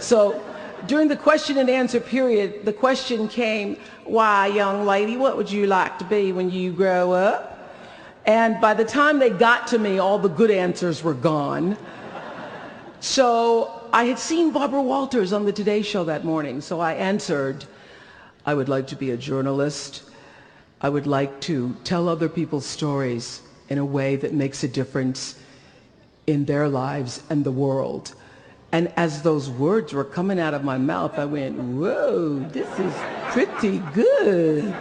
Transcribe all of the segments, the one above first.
So during the question and answer period, the question came, why, young lady, what would you like to be when you grow up? And by the time they got to me, all the good answers were gone. So I had seen Barbara Walters on the Today Show that morning, so I answered, I would like to be a journalist. I would like to tell other people's stories in a way that makes a difference in their lives and the world. And as those words were coming out of my mouth, I went, whoa, this is pretty good.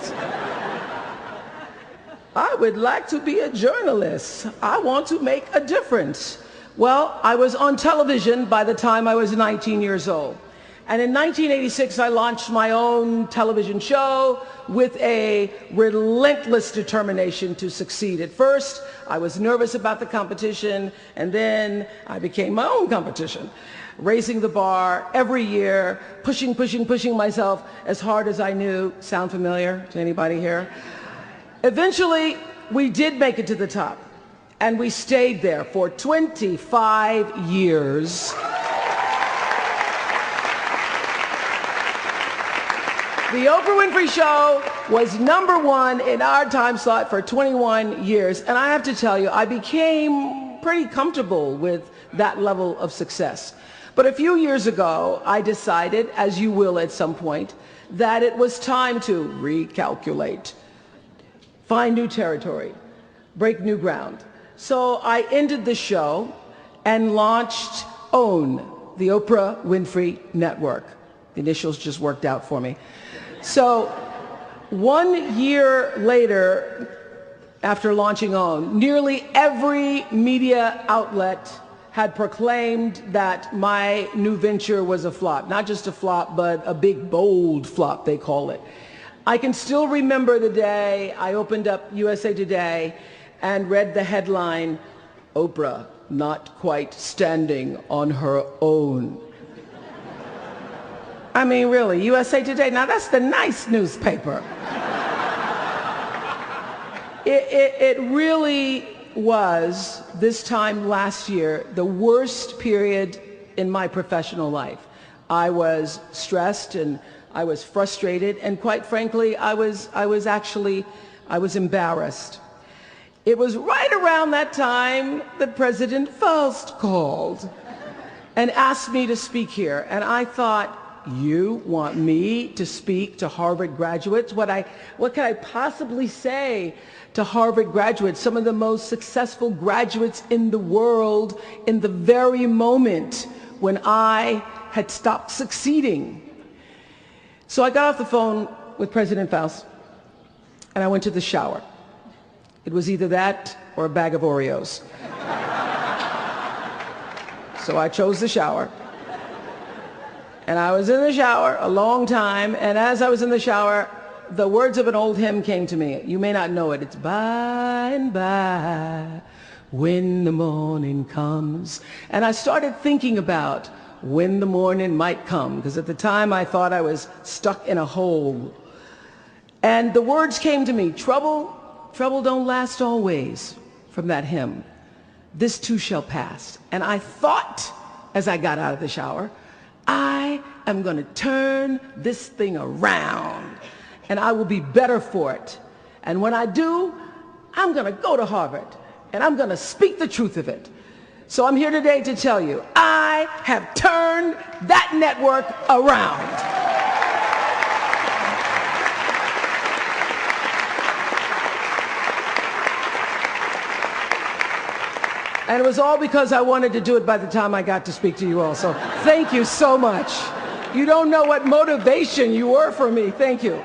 I would like to be a journalist. I want to make a difference. Well, I was on television by the time I was 19 years old. And in 1986, I launched my own television show with a relentless determination to succeed. At first, I was nervous about the competition, and then I became my own competition, raising the bar every year, pushing myself as hard as I knew. Sound familiar to anybody here? Eventually, we did make it to the top, and we stayed there for 25 years. The Oprah Winfrey Show was #1 in our time slot for 21 years. And I have to tell you, I became pretty comfortable with that level of success. But a few years ago, I decided, as you will at some point, that it was time to recalculate, find new territory, break new ground. So I ended the show and launched OWN, the Oprah Winfrey Network. The initials just worked out for me. So 1 year later, after launching OWN, nearly every media outlet had proclaimed that my new venture was a flop. Not just a flop, but a big, bold flop, they call it. I can still remember the day I opened up USA Today and read the headline, Oprah not quite standing on her own. I mean, really, USA Today, now that's the nice newspaper. It really was, this time last year, the worst period in my professional life. I was stressed and I was frustrated, and quite frankly, I was embarrassed. It was right around that time that President Faust called and asked me to speak here, and I thought, you want me to speak to Harvard graduates? What could I possibly say to Harvard graduates, some of the most successful graduates in the world, in the very moment when I had stopped succeeding? So I got off the phone with President Faust and I went to the shower. It was either that or a bag of Oreos. So I chose the shower. And I was in the shower a long time, and as I was in the shower, the words of an old hymn came to me. You may not know it. It's by and by when the morning comes. And I started thinking about when the morning might come, because at the time I thought I was stuck in a hole. And the words came to me, trouble don't last always, from that hymn. This too shall pass. And I thought, as I got out of the shower, I am going to turn this thing around, and I will be better for it. And when I do, I'm going to go to Harvard, and I'm going to speak the truth of it. So I'm here today to tell you, I have turned that network around. And it was all because I wanted to do it by the time I got to speak to you all. So thank you so much. You don't know what motivation you were for me. Thank you.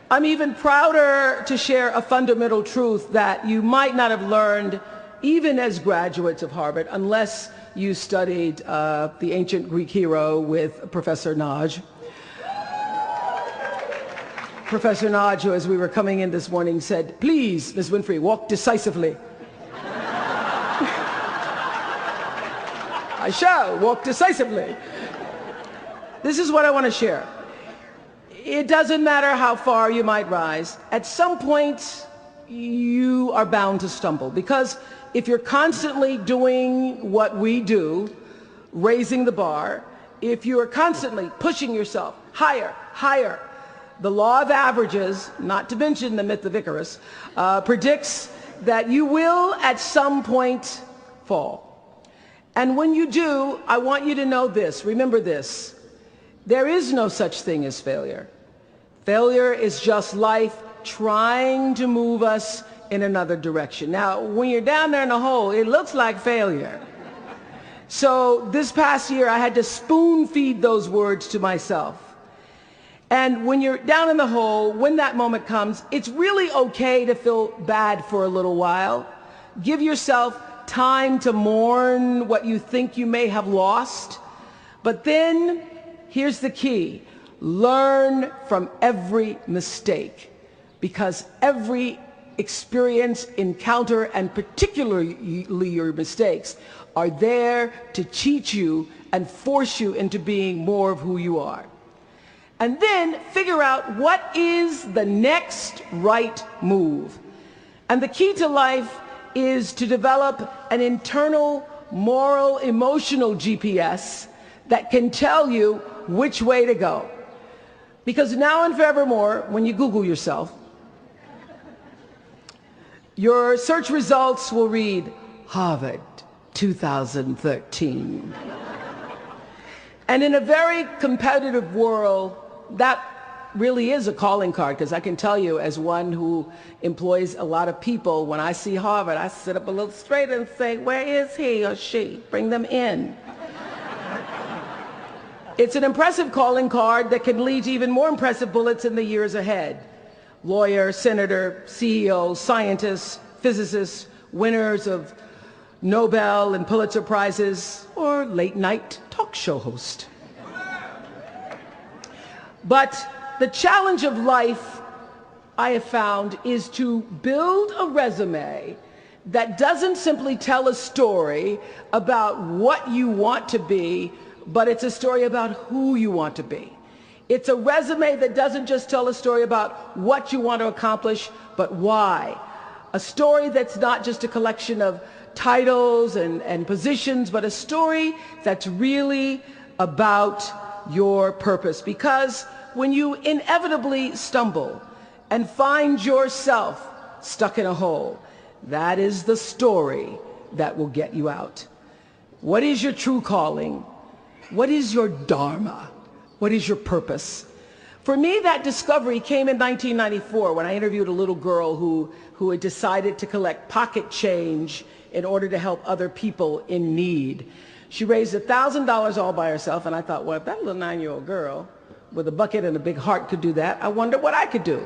I'm even prouder to share a fundamental truth that you might not have learned even as graduates of Harvard unless you studied the ancient Greek hero with Professor Naj. Professor Naj, who as we were coming in this morning said, please, Ms. Winfrey, walk decisively. I shall walk decisively. This is what I want to share. It doesn't matter how far you might rise. At some point, you are bound to stumble, because if you're constantly doing what we do, raising the bar, if you are constantly pushing yourself higher, higher, the law of averages, not to mention the myth of Icarus, predicts that you will at some point fall. And when you do, I want you to know this, remember this, there is no such thing as failure. Failure is just life trying to move us in another direction. Now, when you're down there in the hole, it looks like failure. So this past year, I had to spoon feed those words to myself. And when you're down in the hole, when that moment comes, it's really okay to feel bad for a little while. Give yourself time to mourn what you think you may have lost. But then, here's the key. Learn from every mistake, because every experience, encounter, and particularly your mistakes are there to teach you and force you into being more of who you are. And then figure out what is the next right move. And the key to life is to develop an internal, moral, emotional GPS that can tell you which way to go. Because now and forevermore, when you Google yourself, your search results will read, Harvard 2013. And in a very competitive world, that really is a calling card, because I can tell you, as one who employs a lot of people, when I see Harvard, I sit up a little straighter and say, where is he or she? Bring them in. It's an impressive calling card that can lead to even more impressive bullets in the years ahead. Lawyer, senator, CEO, scientists, physicists, winners of Nobel and Pulitzer Prizes, or late night talk show host. But the challenge of life, I have found, is to build a resume that doesn't simply tell a story about what you want to be, but it's a story about who you want to be. It's a resume that doesn't just tell a story about what you want to accomplish, but why. A story that's not just a collection of titles and positions, but a story that's really about your purpose. Because when you inevitably stumble and find yourself stuck in a hole, that is the story that will get you out. What is your true calling? What is your dharma? What is your purpose? For me, that discovery came in 1994 when I interviewed a little girl who had decided to collect pocket change in order to help other people in need. She raised $1,000 all by herself, and I thought, well, if that little 9-year-old girl with a bucket and a big heart could do that, I wonder what I could do.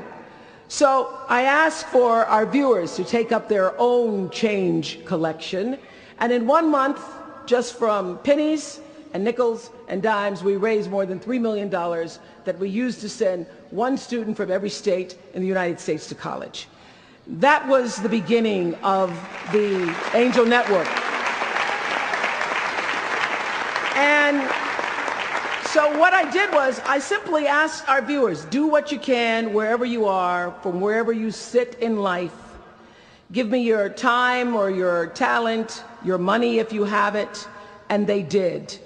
So I asked for our viewers to take up their own change collection, and in 1 month, just from pennies and nickels and dimes, we raised more than $3 million that we used to send one student from every state in the United States to college. That was the beginning of the Angel Network. And so what I did was I simply asked our viewers, do what you can wherever you are, from wherever you sit in life. Give me your time or your talent, your money if you have it, and they did.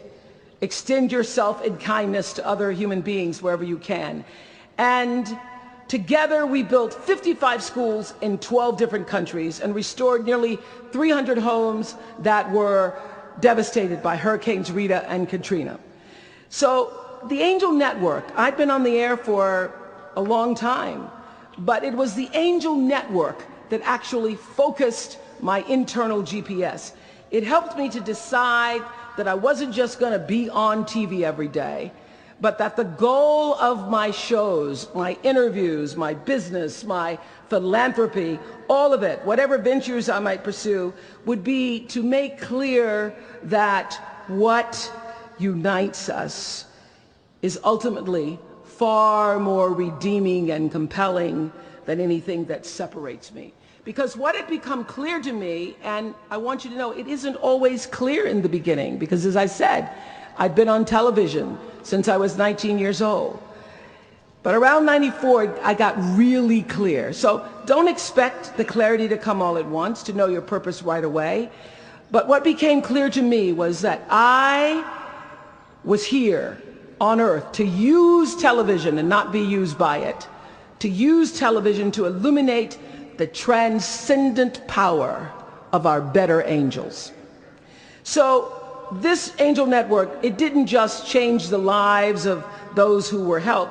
Extend yourself in kindness to other human beings wherever you can. And together we built 55 schools in 12 different countries and restored nearly 300 homes that were devastated by Hurricanes Rita and Katrina. So the Angel Network, I've been on the air for a long time, but it was the Angel Network that actually focused my internal GPS. It helped me to decide that I wasn't just going to be on TV every day, but that the goal of my shows, my interviews, my business, my philanthropy, all of it, whatever ventures I might pursue, would be to make clear that what unites us is ultimately far more redeeming and compelling than anything that separates me. Because what had become clear to me, and I want you to know, it isn't always clear in the beginning, because as I said, I've been on television since I was 19 years old. But around 94, I got really clear. So don't expect the clarity to come all at once, to know your purpose right away. But what became clear to me was that I was here on earth to use television and not be used by it, to use television to illuminate the transcendent power of our better angels. So this angel network, it didn't just change the lives of those who were helped, but